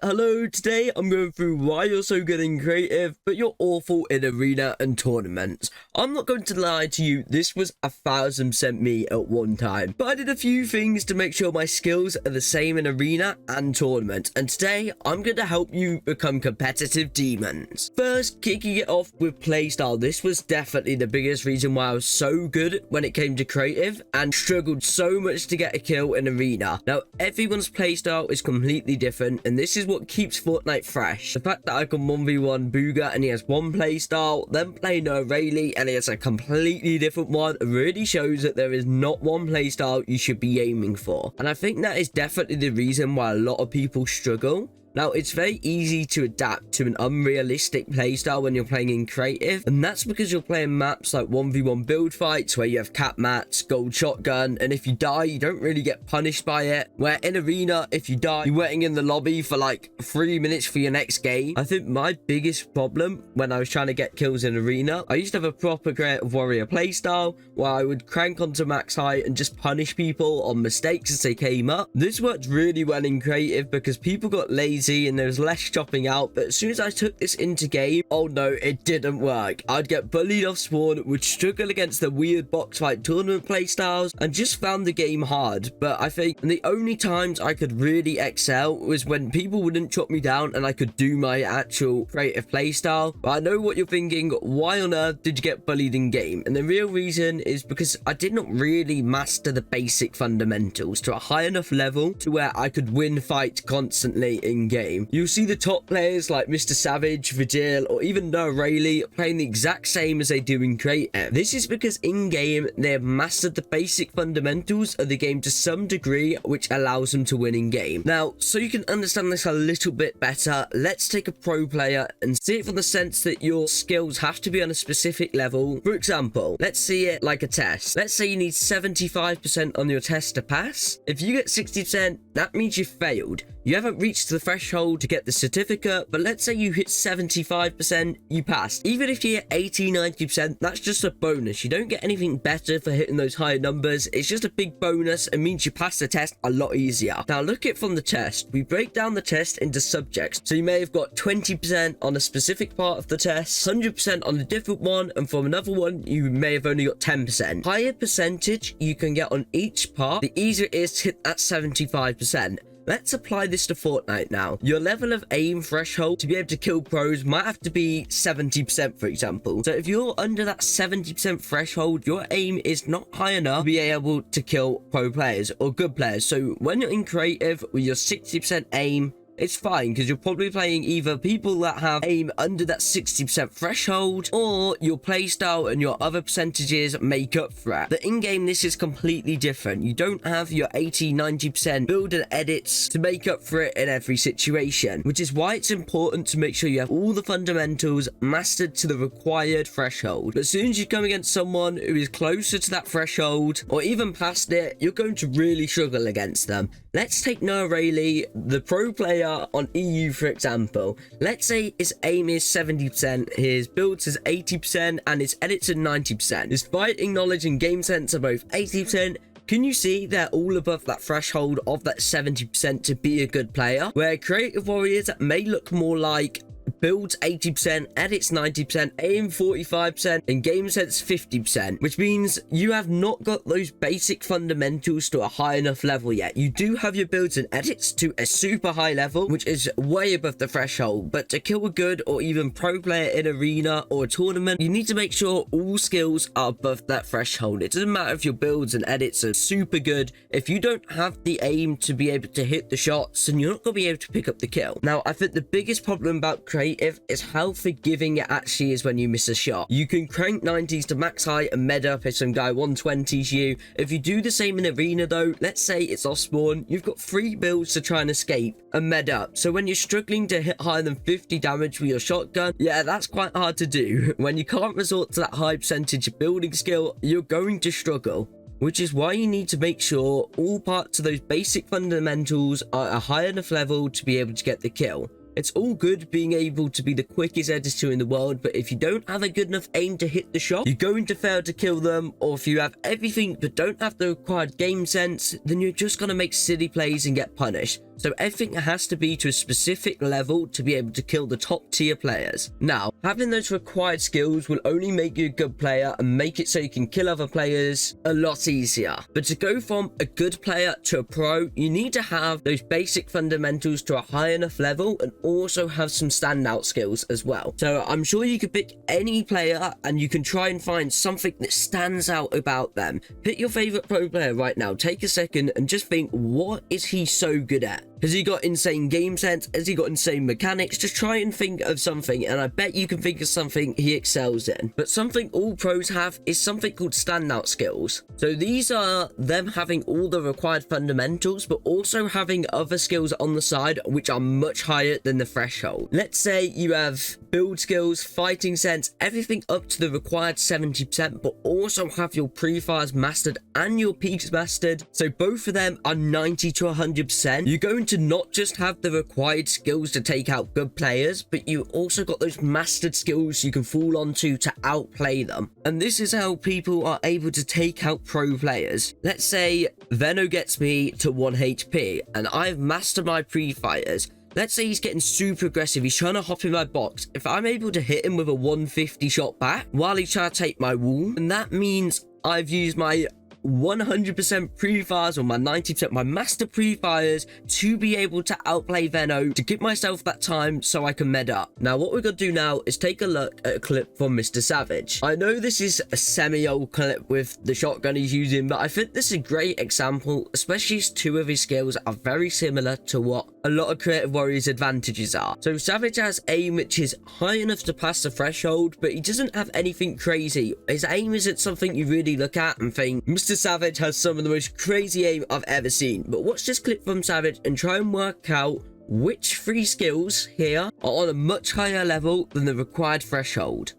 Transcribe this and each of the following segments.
Hello, today I'm going through why you're so good in creative, but you're awful in arena and tournaments. I'm not going to lie to you, this was 1000% me at one time, but I did a few things to make sure my skills are the same in arena and tournament, and today I'm going to help you become competitive demons. First, kicking it off with playstyle. This was definitely the biggest reason why I was so good when it came to creative and struggled so much to get a kill in arena. Now, everyone's playstyle is completely different, and this is what keeps Fortnite fresh. The fact that I can 1v1 Booga and he has one playstyle, then play No Rayleigh and he has a completely different one, really shows that there is not one playstyle you should be aiming for. And I think that is definitely the reason why a lot of people struggle. Now, it's very easy to adapt to an unrealistic playstyle when you're playing in creative, and that's because you're playing maps like 1v1 build fights where you have cap mats, gold shotgun, and if you die, you don't really get punished by it. Where in arena, if you die, you're waiting in the lobby for like 3 minutes for your next game. I think my biggest problem when I was trying to get kills in arena, I used to have a proper creative warrior playstyle where I would crank onto max height and just punish people on mistakes as they came up. This worked really well in creative because people got lazy and there was less chopping out, but as soon as I took this into game, oh no, it didn't work. I'd get bullied off spawn, would struggle against the weird box fight tournament playstyles, and just found the game hard. But I think the only times I could really excel was when people wouldn't chop me down and I could do my actual creative playstyle. But I know what you're thinking, why on earth did you get bullied in game? And the real reason is because I did not really master the basic fundamentals to a high enough level to where I could win fights constantly in game. You'll see the top players like Mr. Savage, Vigil, or even No Rayleigh playing the exact same as they do in creative. This is because in game they have mastered the basic fundamentals of the game to some degree, which allows them to win in game. Now, so you can understand this a little bit better, let's take a pro player and see it from the sense that your skills have to be on a specific level. For example, let's see it like a test. Let's say you need 75% on your test to pass. If you get 60%, that means you failed. You haven't reached the threshold to get the certificate, but let's say you hit 75%, you passed. Even if you hit 80, 90%, that's just a bonus. You don't get anything better for hitting those higher numbers. It's just a big bonus and means you pass the test a lot easier. Now look at from the test. We break down the test into subjects. So you may have got 20% on a specific part of the test, 100% on a different one, and from another one, you may have only got 10%. Higher percentage you can get on each part, the easier it is to hit that 75%. Let's apply this to Fortnite now. Your level of aim threshold to be able to kill pros might have to be 70%, for example. So if you're under that 70% threshold, your aim is not high enough to be able to kill pro players or good players. So when you're in creative with your 60% aim, it's fine because you're probably playing either people that have aim under that 60% threshold, or your playstyle and your other percentages make up for it. But in-game, this is completely different. You don't have your 80, 90% build and edits to make up for it in every situation, which is why it's important to make sure you have all the fundamentals mastered to the required threshold. But as soon as you come against someone who is closer to that threshold, or even past it, you're going to really struggle against them. Let's take No Rayleigh, the pro player on EU, for example. Let's say his aim is 70%, his builds is 80%, and his edits are 90%. His fighting knowledge and game sense are both 80%. Can you see they're all above that threshold of that 70% to be a good player? Where creative warriors may look more like builds 80%, edits 90%, aim 45%, and game sense 50%, which means you have not got those basic fundamentals to a high enough level yet. You do have your builds and edits to a super high level, which is way above the threshold, but to kill a good or even pro player in arena or a tournament, you need to make sure all skills are above that threshold. It doesn't matter if your builds and edits are super good. If you don't have the aim to be able to hit the shots, then you're not going to be able to pick up the kill. Now, I think the biggest problem about creative is how forgiving it actually is when you miss a shot. You can crank 90s to max height and med up if some guy 120s you. If you do the same in arena though, let's say it's off spawn, you've got 3 builds to try and escape and med up. So when you're struggling to hit higher than 50 damage with your shotgun, yeah, that's quite hard to do. When you can't resort to that high percentage of building skill, you're going to struggle. Which is why you need to make sure all parts of those basic fundamentals are at a high enough level to be able to get the kill. It's all good being able to be the quickest editor in the world, but if you don't have a good enough aim to hit the shot, you're going to fail to kill them. Or if you have everything but don't have the required game sense, then you're just going to make silly plays and get punished. So everything has to be to a specific level to be able to kill the top tier players. Now, having those required skills will only make you a good player and make it so you can kill other players a lot easier. But to go from a good player to a pro, you need to have those basic fundamentals to a high enough level and also have some standout skills as well. So I'm sure you could pick any player and you can try and find something that stands out about them. Pick your favorite pro player right now. Take a second and just think, what is he so good at? Has he got insane game sense? Has he got insane mechanics? Just try and think of something, and I bet you can think of something he excels in. But something all pros have is something called standout skills. So these are them having all the required fundamentals, but also having other skills on the side which are much higher than the threshold. Let's say you have build skills, fighting sense, everything up to the required 70%, but also have your pre-fires mastered and your peaks mastered. So both of them are 90 to 100%. You're going to not just have the required skills to take out good players, but you also got those mastered skills you can fall onto to outplay them. And this is how people are able to take out pro players. Let's say Veno gets me to 1 HP and I've mastered my pre-fires. Let's say he's getting super aggressive. He's trying to hop in my box. If I'm able to hit him with a 150 shot back while he's trying to take my wall, and that means I've used my 100% pre-fires or my 90%, my master pre-fires to be able to outplay Veno, to give myself that time so I can med up. Now, what we're going to do now is take a look at a clip from Mr. Savage. I know this is a semi-old clip with the shotgun he's using, but I think this is a great example, especially as two of his skills are very similar to what a lot of Creative Warriors' advantages are. So Savage has aim which is high enough to pass the threshold, but he doesn't have anything crazy. His aim isn't something you really look at and think, Mr. Savage has some of the most crazy aim I've ever seen. But watch this clip from Savage and try and work out which 3 skills here are on a much higher level than the required threshold.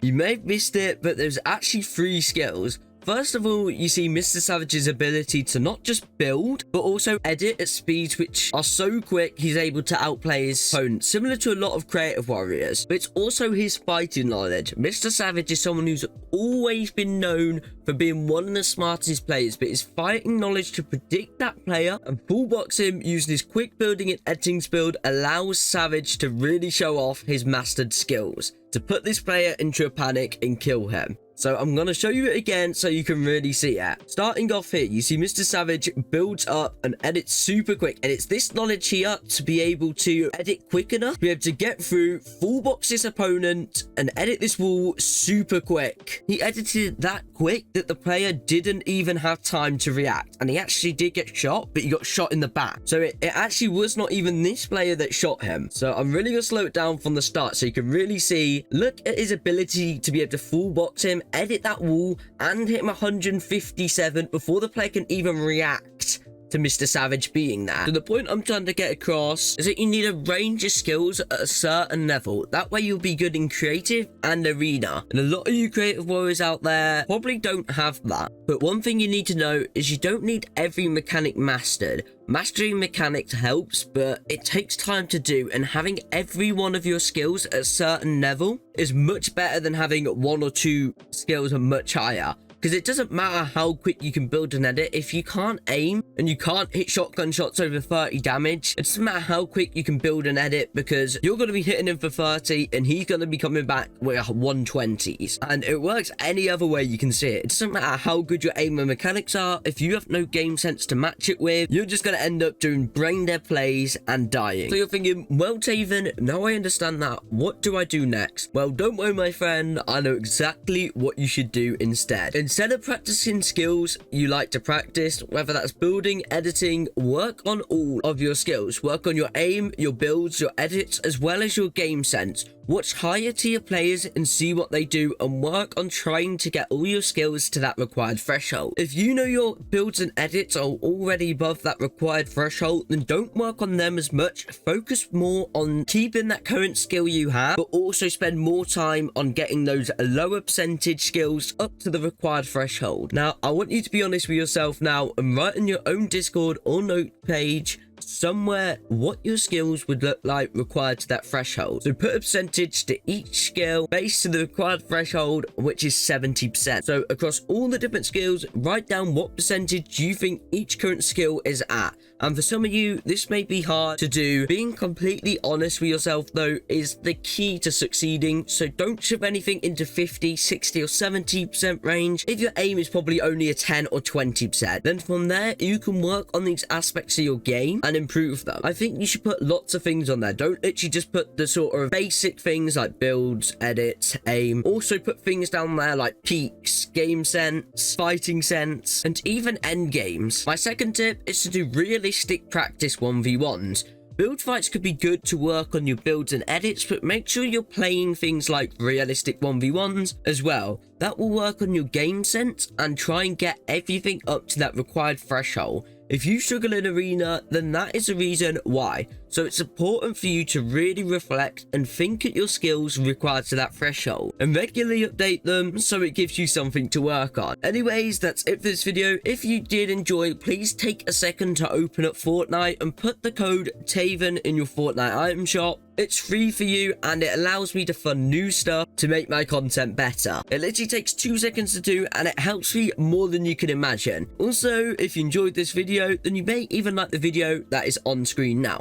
You may have missed it, but there's actually 3 skills. First of all, you see Mr. Savage's ability to not just build, but also edit at speeds which are so quick he's able to outplay his opponent, similar to a lot of Creative Warriors. But it's also his fighting knowledge. Mr. Savage is someone who's always been known for being one of the smartest players, but his fighting knowledge to predict that player and full box him using his quick building and editing build allows Savage to really show off his mastered skills, to put this player into a panic and kill him. So I'm going to show you it again so you can really see it. Starting off here, you see Mr. Savage builds up and edits super quick. And it's this knowledge here to be able to edit quick enough, be able to get through, full box this opponent, and edit this wall super quick. He edited that quick that the player didn't even have time to react. And he actually did get shot, but he got shot in the back. So it actually was not even this player that shot him. So I'm really going to slow it down from the start so you can really see. Look at his ability to be able to full box him, edit that wall, and hit him 157 before the player can even react to Mr. Savage being there. So the point I'm trying to get across is that you need a range of skills at a certain level. That way you'll be good in creative and arena. And a lot of you Creative Warriors out there probably don't have that. But one thing you need to know is you don't need every mechanic mastered. Mastering mechanics helps, but it takes time to do, and having every one of your skills at a certain level is much better than having 1 or 2 skills much higher. Because it doesn't matter how quick you can build and edit, if you can't aim and you can't hit shotgun shots over 30 damage, it doesn't matter how quick you can build and edit, because you're going to be hitting him for 30 and he's going to be coming back with 120s. And it works any other way you can see it. It doesn't matter how good your aim and mechanics are, if you have no game sense to match it with, you're just going to end up doing brain dead plays and dying. So you're thinking, well, Taven, now I understand that. What do I do next? Well, don't worry, my friend. I know exactly what you should do instead. Instead of practicing skills you like to practice, whether that's building, editing, work on all of your skills. Work on your aim, your builds, your edits, as well as your game sense. Watch higher tier players and see what they do, and work on trying to get all your skills to that required threshold. If you know your builds and edits are already above that required threshold, then don't work on them as much. Focus more on keeping that current skill you have, but also spend more time on getting those lower percentage skills up to the required threshold. Now, I want you to be honest with yourself now and write in your own Discord or note page somewhere what your skills would look like required to that threshold. So put a percentage to each skill based to the required threshold, which is 70%. So across all the different skills, write down what percentage you think each current skill is at. And for some of you, this may be hard to do. Being completely honest with yourself, though, is the key to succeeding. So don't shove anything into 50, 60, or 70% range if your aim is probably only a 10 or 20%. Then from there, you can work on these aspects of your game and improve them. I think you should put lots of things on there. Don't literally just put the sort of basic things like builds, edits, aim. Also put things down there like peaks, game sense, fighting sense, and even end games. My second tip is to do realistic practice 1v1s. Build fights could be good to work on your builds and edits, but make sure you're playing things like realistic 1v1s as well. That will work on your game sense and try and get everything up to that required threshold. If you struggle in arena, then that is the reason why. So it's important for you to really reflect and think at your skills required to that threshold and regularly update them so it gives you something to work on. Anyways, that's it for this video. If you did enjoy, please take a second to open up Fortnite and put the code TAVEN in your Fortnite item shop. It's free for you and it allows me to fund new stuff to make my content better. It literally takes 2 seconds to do and it helps me more than you can imagine. Also, if you enjoyed this video, then you may even like the video that is on screen now.